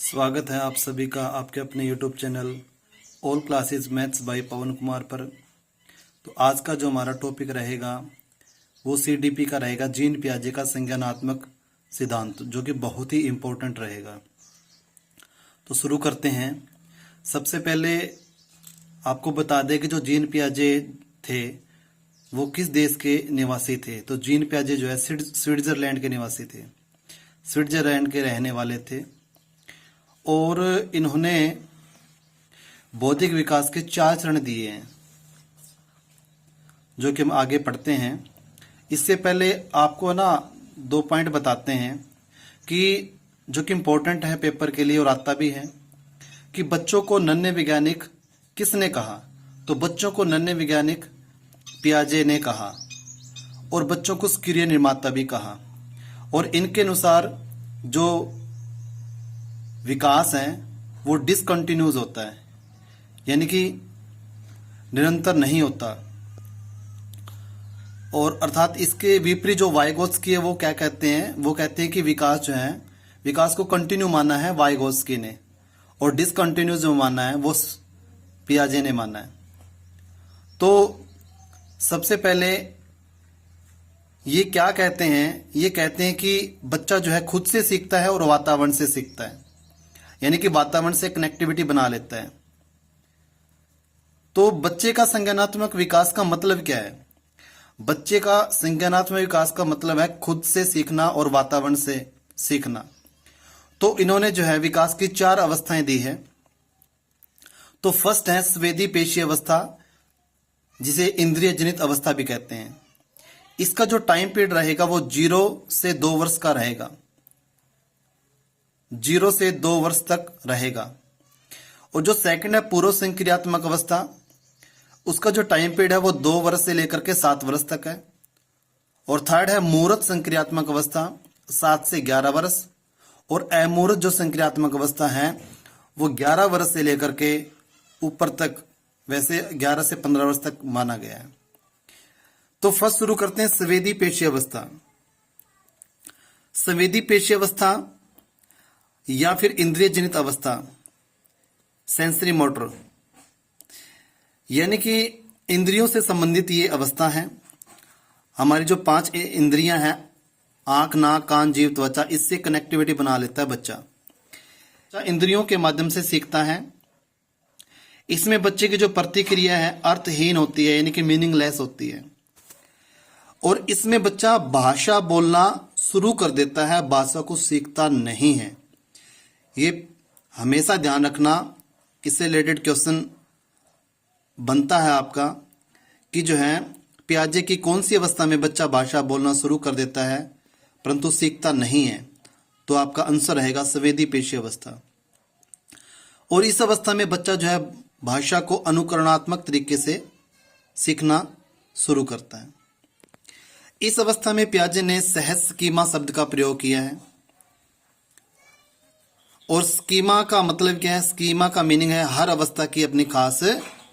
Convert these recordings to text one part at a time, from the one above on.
स्वागत है आप सभी का आपके अपने YouTube channel all classes maths by Pawan Kumar पर। तो आज का जो हमारा टॉपिक रहेगा वो CDP का रहेगा, जीन पियाजे का संज्ञानात्मक सिद्धांत, जो कि बहुत ही इम्पोर्टेंट रहेगा। तो शुरू करते हैं। सबसे पहले आपको बता दें कि जो जीन पियाजे थे वो किस देश के निवासी थे। तो जीन पियाजे जो है स्विट्जरलैंड के निवासी थे, स्विट्जरलैंड के रहने वाले थे। और इन्होंने बौद्धिक विकास के 4 चरण दिए हैं, जो कि हम आगे पढ़ते हैं। इससे पहले आपको 2 पॉइंट बताते हैं कि जो कि इम्पोर्टेंट है पेपर के लिए और आता भी है, कि बच्चों को नन्हे वैज्ञानिक किसने कहा। तो बच्चों को नन्हे वैज्ञानिक पियाजे ने कहा और बच्चों को सक्रिय निर्माता भी कहा। और इनके अनुसार जो विकास है वो डिसकंटिन्यूस होता है, यानी कि निरंतर नहीं होता। और अर्थात इसके विपरीत जो वाइगोत्स्की है वो क्या कहते हैं, वो कहते हैं कि विकास जो है, विकास को कंटिन्यू माना है वाइगोत्स्की ने, और डिसकंटिन्यूस जो माना है वो पियाजे ने माना है। तो सबसे पहले ये क्या कहते हैं, ये कहते हैं कि बच्चा जो है खुद से सीखता है और वातावरण से सीखता है, यानी कि वातावरण से कनेक्टिविटी बना लेता है। तो बच्चे का संज्ञानात्मक विकास का मतलब क्या है? बच्चे का संज्ञानात्मक विकास का मतलब है खुद से सीखना और वातावरण से सीखना। तो इन्होंने जो है विकास की 4 अवस्थाएं दी है। तो फर्स्ट है संवेदी पेशीय अवस्था, जिसे इंद्रिय जनित अवस्था भी कहते हैं। इसका जो टाइम पीरियड रहेगा वो 0 से 2 वर्ष का रहेगा, 0 से 2 वर्ष तक रहेगा। और जो सेकंड है पूर्व संक्रियात्मक अवस्था, उसका जो टाइम पीरियड है वो 2 वर्ष से लेकर के 7 वर्ष तक है। और थर्ड है मूर्त संक्रियात्मक अवस्था, 7 से 11 वर्ष। और अमूर्त जो संक्रियात्मक अवस्था है वो 11 वर्ष से लेकर के ऊपर तक, वैसे 11 से 15 वर्ष तक माना गया है। तो फर्स्ट शुरू करते हैं संवेदी पेशीय अवस्था। संवेदी पेशीय अवस्था या फिर इंद्रिय जनित अवस्था, सेंसरी मोटर, यानी कि इंद्रियों से संबंधित ये अवस्था है। हमारी जो 5 इंद्रियां हैं, आंख, नाक, कान, जीभ, त्वचा, इससे कनेक्टिविटी बना लेता है बच्चा। इंद्रियों के माध्यम से सीखता है। इसमें बच्चे की जो प्रतिक्रिया है अर्थहीन होती है, यानी कि मीनिंगलेस होती है। और इसमें बच्चा भाषा बोलना शुरू कर देता है, भाषा को सीखता नहीं है। ये हमेशा ध्यान रखना, इससे रिलेटेड क्वेश्चन बनता है आपका, कि जो है पियाजे की कौन सी अवस्था में बच्चा भाषा बोलना शुरू कर देता है परंतु सीखता नहीं है। तो आपका आंसर रहेगा संवेदी पेशीय अवस्था। और इस अवस्था में बच्चा जो है भाषा को अनुकरणात्मक तरीके से सीखना शुरू करता है। इस अवस्था में पियाजे ने सहज स्कीमा शब्द का प्रयोग किया है। और स्कीमा का मतलब क्या है? स्कीमा का मीनिंग है हर अवस्था की अपनी खास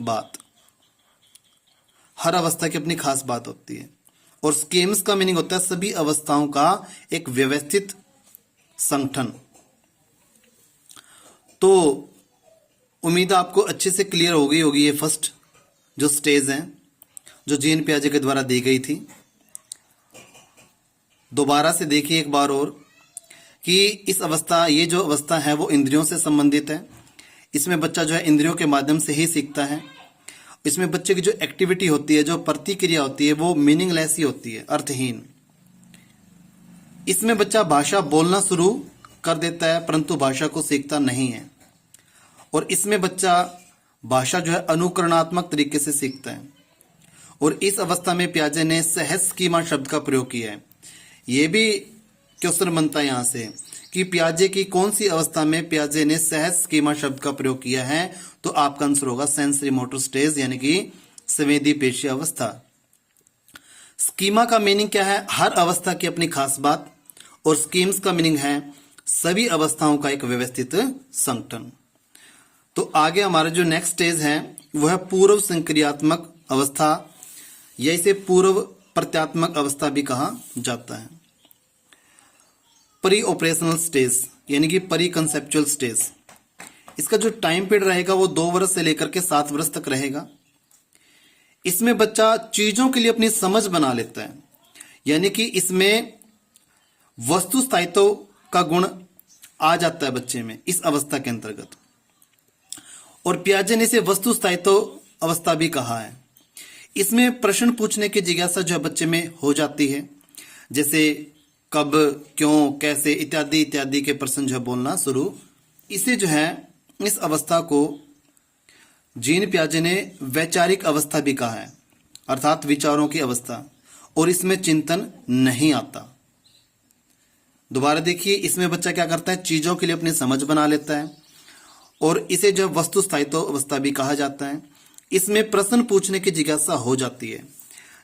बात, हर अवस्था की अपनी खास बात होती है। और स्कीम्स का मीनिंग होता है सभी अवस्थाओं का एक व्यवस्थित संगठन। तो उम्मीद आपको अच्छे से क्लियर हो गई होगी ये फर्स्ट जो स्टेज है, जो जीन पियाजे के द्वारा दी गई थी। दोबारा से देखिए एक बार और, कि इस अवस्था, ये जो अवस्था है वो इंद्रियों से संबंधित है। इसमें बच्चा जो है इंद्रियों के माध्यम से ही सीखता है। इसमें बच्चे की जो एक्टिविटी होती है, जो प्रतिक्रिया होती है, वो मीनिंगलेस ही होती है, अर्थहीन। इसमें बच्चा भाषा बोलना शुरू कर देता है परंतु भाषा को सीखता नहीं है। और इसमें बच्चा भाषा जो है अनुकरणात्मक तरीके से सीखता है। और इस अवस्था में पियाजे ने सहज स्कीमा शब्द का प्रयोग किया है। ये भी क्वेश्चन बनता है यहां से कि पियाजे की कौन सी अवस्था में पियाजे ने सहज स्कीमा शब्द का प्रयोग किया है। तो आपका आंसर होगा सेंसरी मोटर स्टेज, यानी कि संवेदी पेशीय अवस्था। स्कीमा का मीनिंग क्या है? हर अवस्था की अपनी खास बात। और स्कीम्स का मीनिंग है सभी अवस्थाओं का एक व्यवस्थित संगठन। तो आगे हमारा जो नेक्स्ट स्टेज है वह है पूर्व संक्रियात्मक अवस्था, या इसे पूर्व प्रत्यात्मक अवस्था भी कहा जाता है। प्री ऑपरेशनल स्टेज, यानी कि परी कंसेप्चुअल स्टेज। इसका जो टाइम पीरियड रहेगा वो 2 वर्ष से लेकर के 7 वर्ष तक रहेगा। इसमें बच्चा चीजों के लिए अपनी समझ बना लेता है, यानी कि इसमें वस्तु स्थायित्व का गुण आ जाता है बच्चे में इस अवस्था के अंतर्गत। और पियाजे ने इसे वस्तु स्थायित्व अवस्था भी कहा है। इसमें प्रश्न पूछने की जिज्ञासा जो है बच्चे में हो जाती है, जैसे कब, क्यों, कैसे इत्यादि इत्यादि के प्रश्न जो है बोलना शुरू। इसे जो है इस अवस्था को जीन पियाजे ने वैचारिक अवस्था भी कहा है, अर्थात विचारों की अवस्था, और इसमें चिंतन नहीं आता। दोबारा देखिए, इसमें बच्चा क्या करता है, चीजों के लिए अपनी समझ बना लेता है, और इसे जो वस्तु स्थायित्व अवस्था भी कहा जाता है। इसमें प्रश्न पूछने की जिज्ञासा हो जाती है,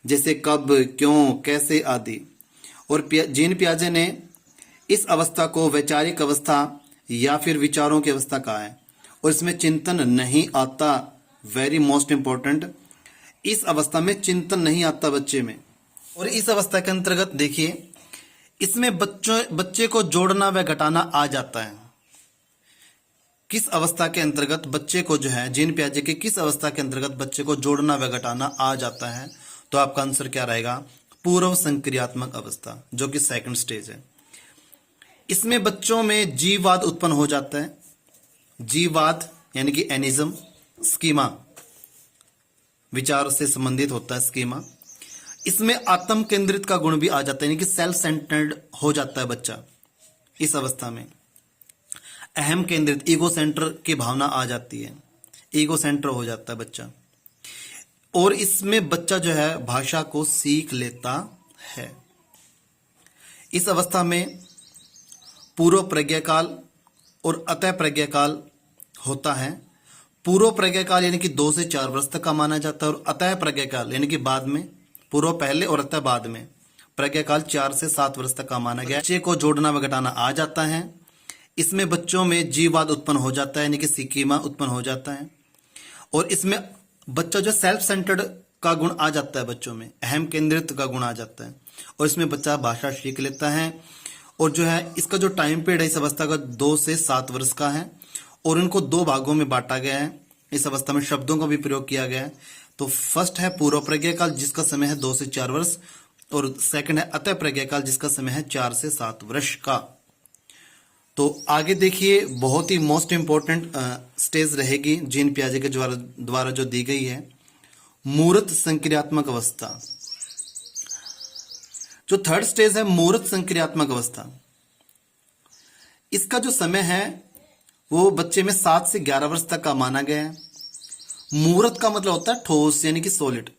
जैसे कब, क्यों, कैसे आदि। और जीन पियाजे ने इस अवस्था को वैचारिक अवस्था या फिर विचारों की अवस्था कहा है, और इसमें चिंतन नहीं आता। वेरी मोस्ट इंपॉर्टेंट, इस अवस्था में चिंतन नहीं आता बच्चे में। और इस अवस्था के अंतर्गत देखिए, इसमें बच्चे को जोड़ना व घटाना आ जाता है। किस अवस्था के अंतर्गत बच्चे को जो है, जीन पियाजे के किस अवस्था के अंतर्गत बच्चे को जोड़ना व घटाना आ जाता है, तो आपका आंसर क्या रहेगा, पूर्व संक्रियात्मक अवस्था, जो कि सेकंड स्टेज है। इसमें बच्चों में जीववाद उत्पन्न हो जाता है। जीववाद यानी कि एनिज्म, स्कीमा, विचार से संबंधित होता है स्कीमा। इसमें आत्म केंद्रित का गुण भी आ जाता है, यानी कि सेल्फ सेंटर्ड हो जाता है बच्चा इस अवस्था में। अहम केंद्रित, ईगो सेंटर की भावना आ जाती है, ईगो सेंटर हो जाता है बच्चा। और इसमें बच्चा जो है भाषा को सीख लेता है। इस अवस्था में पूर्व प्रज्ञाकाल और अतः प्रज्ञाकाल होता है। पूर्व प्रज्ञाकाल यानी कि 2 से 4 वर्ष तक का माना जाता है, और अतः प्रज्ञाकाल यानी कि बाद में, पूर्व पहले और अतः बाद में, प्रज्ञाकाल 4 से 7 वर्ष तक का माना गया। बच्चे को जोड़ना व घटाना आ जाता है। इसमें बच्चों में जीववाद उत्पन्न हो जाता है, यानी कि स्कीमा उत्पन्न हो जाता है। और इसमें बच्चा जो सेल्फ सेंटर्ड का गुण आ जाता है बच्चों में, अहम केंद्रित का गुण आ जाता है। और इसमें बच्चा भाषा सीख लेता है। और जो है इसका जो टाइम पीरियड है इस अवस्था का 2 से 7 वर्ष का है, और इनको 2 भागों में बांटा गया है। इस अवस्था में शब्दों का भी प्रयोग किया गया है। तो फर्स्ट है पूर्व प्रज्ञाकाल, जिसका समय है 2 से 4 वर्ष, और सेकंड है अतः प्रज्ञाकाल, जिसका समय है 4 से 7 वर्ष का। तो आगे देखिए, बहुत ही मोस्ट इंपॉर्टेंट स्टेज रहेगी जीन पियाजे के द्वारा जो दी गई है, मूर्त संक्रियात्मक अवस्था। जो थर्ड स्टेज है मूर्त संक्रियात्मक अवस्था, इसका जो समय है वो बच्चे में 7 से 11 वर्ष तक का माना गया है। मूर्त का मतलब होता है ठोस, यानी कि सॉलिड।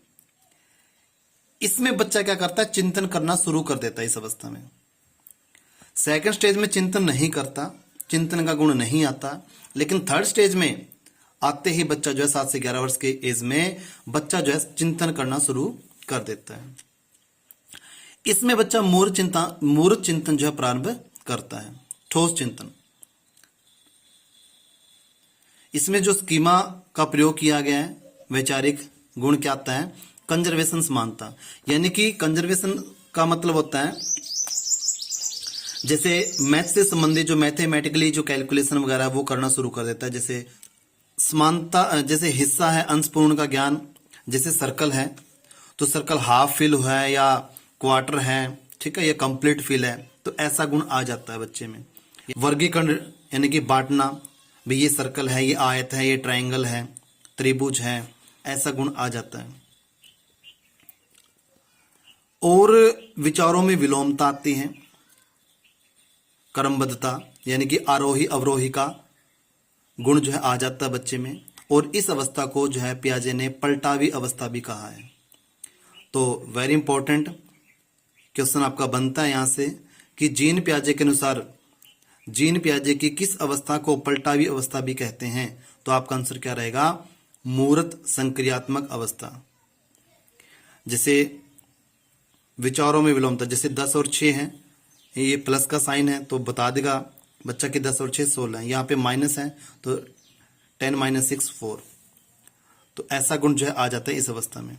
इसमें बच्चा क्या करता है, चिंतन करना शुरू कर देता है इस अवस्था में। सेकंड स्टेज में चिंतन नहीं करता, चिंतन का गुण नहीं आता। लेकिन थर्ड स्टेज में आते ही बच्चा जो है 7 से 11 वर्ष के एज में बच्चा जो है चिंतन करना शुरू कर देता है। इसमें बच्चा मूर्त चिंतन जो है प्रारंभ करता है, ठोस चिंतन। इसमें जो स्कीमा का प्रयोग किया गया है, वैचारिक गुण क्या आता है, कंजर्वेशन समानता। यानी कि कंजर्वेशन का मतलब होता है जैसे मैथ से संबंधित जो मैथमेटिकली जो कैलकुलेशन वगैरह वो करना शुरू कर देता है। जैसे समानता, जैसे हिस्सा है अंशपूर्ण का ज्ञान, जैसे सर्कल है तो सर्कल हाफ फिल है या क्वार्टर है, ठीक है, या कंप्लीट फिल है, तो ऐसा गुण आ जाता है बच्चे में। वर्गीकरण यानी कि बांटना, भाई ये सर्कल है, ये आयत है, ये ट्रायंगल है, त्रिभुज है, ऐसा गुण आ जाता है। और विचारों में विलोमता आती है, क्रमबद्धता यानी कि आरोही अवरोही का गुण जो है आ जाता है बच्चे में। और इस अवस्था को जो है पियाजे ने पलटावी अवस्था भी कहा है। तो वेरी इंपॉर्टेंट क्वेश्चन आपका बनता है यहां से कि जीन पियाजे के अनुसार जीन पियाजे की किस अवस्था को पलटावी अवस्था भी कहते हैं। तो आपका आंसर क्या रहेगा, मूर्त संक्रियात्मक अवस्था। जैसे विचारों में विलोमता, जैसे 10 और 6 है, ये प्लस का साइन है तो बता देगा बच्चा कि 10 और 6 16 है। यहाँ पे माइनस है तो 10 - 6 4। तो ऐसा गुण जो है आ जाता है इस अवस्था में।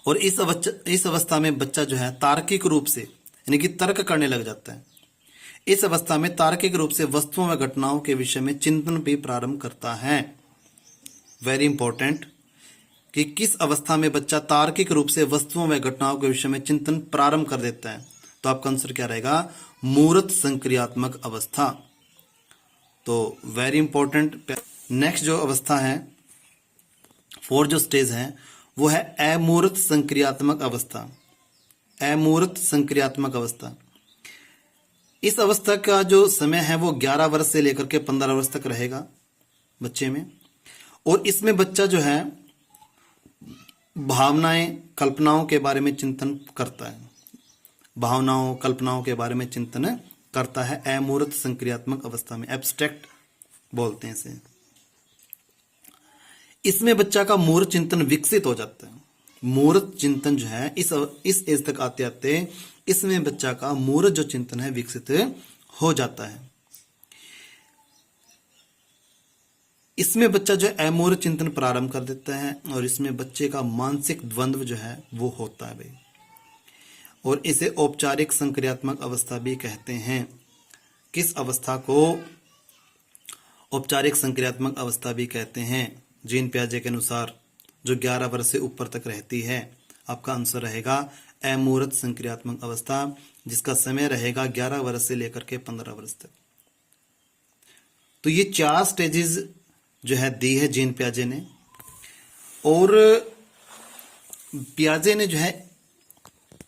और इस अवस्था में बच्चा जो है तार्किक रूप से यानी कि तर्क करने लग जाता है। इस अवस्था में तार्किक रूप से वस्तुओं व घटनाओं के विषय में चिंतन भी प्रारंभ करता है। वेरी इंपॉर्टेंट, कि किस अवस्था में बच्चा तार्किक रूप से वस्तुओं व घटनाओं के विषय में चिंतन प्रारंभ कर देता है। तो आपका आंसर क्या रहेगा? मूर्त संक्रियात्मक अवस्था। तो वेरी इंपॉर्टेंट। नेक्स्ट जो अवस्था है, फोर्थ जो स्टेज है, वो है अमूर्त संक्रियात्मक अवस्था। अमूर्त संक्रियात्मक अवस्था, इस अवस्था का जो समय है वो 11 वर्ष से लेकर के 15 वर्ष तक रहेगा बच्चे में। और इसमें बच्चा जो है भावनाएं, कल्पनाओं के बारे में चिंतन करता है। भावनाओं, कल्पनाओं के बारे में चिंतन करता है अमूर्त संक्रियात्मक अवस्था में। एब्स्ट्रैक्ट बोलते हैं इसे। इसमें बच्चा का मूर्त चिंतन विकसित हो जाता है। मूर्त चिंतन जो है इस एज तक आते आते इसमें बच्चा का मूर्त जो चिंतन है विकसित हो जाता है। इसमें बच्चा जो है अमूर्त चिंतन प्रारंभ कर देता है और इसमें बच्चे का मानसिक द्वंद्व जो है वो होता है भाई। और इसे औपचारिक संक्रियात्मक अवस्था भी कहते हैं। किस अवस्था को औपचारिक संक्रियात्मक अवस्था भी कहते हैं? जीन पियाजे के अनुसार जो 11 वर्ष से ऊपर तक रहती है। आपका आंसर रहेगा अमूर्त संक्रियात्मक अवस्था, जिसका समय रहेगा 11 वर्ष से लेकर के 15 वर्ष तक। तो ये 4 स्टेजेस जो है दी है जीन पियाजे ने। और पियाजे ने जो है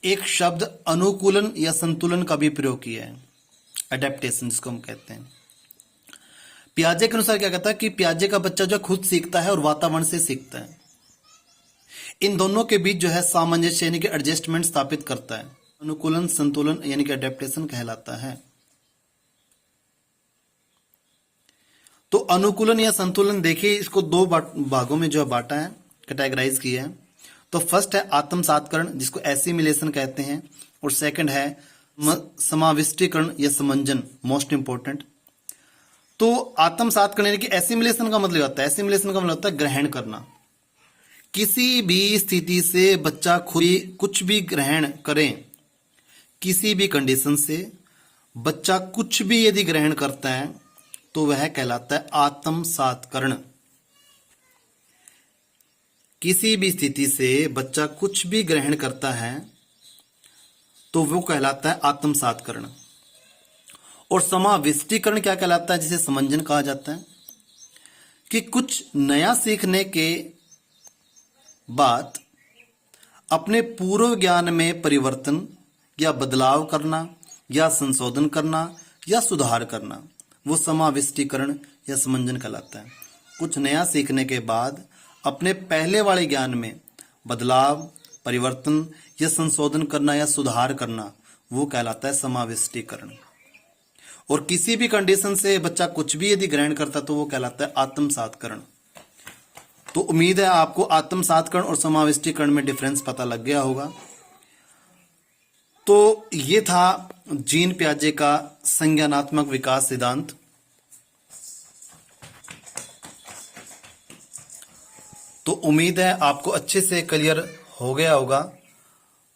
एक शब्द अनुकूलन या संतुलन का भी प्रयोग किया है, अडेप्टेशन जिसको हम कहते हैं। पियाजे के अनुसार क्या कहता है कि पियाजे का बच्चा जो खुद सीखता है और वातावरण से सीखता है। इन दोनों के बीच जो है सामंजस्य यानी कि एडजस्टमेंट स्थापित करता है। अनुकूलन संतुलन यानी कि अडेप्टेशन कहलाता है। तो अनुकूलन या संतुलन देखिए, इसको 2 भागों में जो बांटा है, कैटेगराइज किया है। तो फर्स्ट है आत्मसातकरण जिसको एसिमिलेशन कहते हैं, और सेकंड है समाविष्टीकरण या समंजन, मोस्ट इंपॉर्टेंट। तो आत्मसातकरण यानी कि एसिमिलेशन का मतलब होता है, एसिमिलेशन का मतलब होता है ग्रहण करना। किसी भी स्थिति से बच्चा खुद कुछ भी ग्रहण करें, किसी भी कंडीशन से बच्चा कुछ भी यदि ग्रहण करता है तो वह कहलाता है आत्मसातकरण। किसी भी स्थिति से बच्चा कुछ भी ग्रहण करता है तो वो कहलाता है आत्मसातकरण। और समाविष्टीकरण क्या कहलाता है, जिसे समंजन कहा जाता है, कि कुछ नया सीखने के बाद अपने पूर्व ज्ञान में परिवर्तन या बदलाव करना या संशोधन करना या सुधार करना, वो समाविष्टीकरण या समंजन कहलाता है। कुछ नया सीखने के बाद अपने पहले वाले ज्ञान में बदलाव, परिवर्तन या संशोधन करना या सुधार करना, वो कहलाता है समाविष्टीकरण। और किसी भी कंडीशन से बच्चा कुछ भी यदि ग्रहण करता तो वो कहलाता है आत्मसातकरण। तो उम्मीद है आपको आत्मसातकरण और समाविष्टीकरण में डिफरेंस पता लग गया होगा। तो ये था जीन पियाजे का संज्ञानात्मक विकास सिद्धांत। तो उम्मीद है आपको अच्छे से क्लियर हो गया होगा।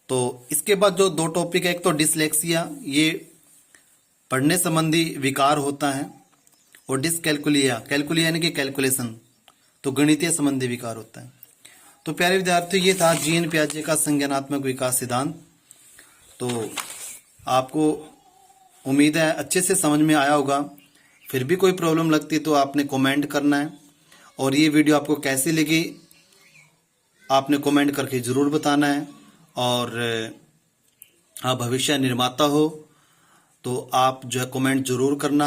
तो इसके बाद जो 2 टॉपिक है, एक तो डिसलेक्सिया, ये पढ़ने संबंधी विकार होता है, और डिसकैलकुलिया, कैलकुलिया यानी कि कैलकुलेशन, तो गणितीय संबंधी विकार होता है। तो प्यारे विद्यार्थियों, ये था जीन पियाजे का संज्ञानात्मक विकास सिद्धांत। तो आपको उम्मीद है अच्छे से समझ में आया होगा। फिर भी कोई प्रॉब्लम लगती तो आपने कमेंट करना है, और ये वीडियो आपको कैसी लगी आपने कमेंट करके ज़रूर बताना है। और आप भविष्य निर्माता हो तो आप जो है कमेंट जरूर करना।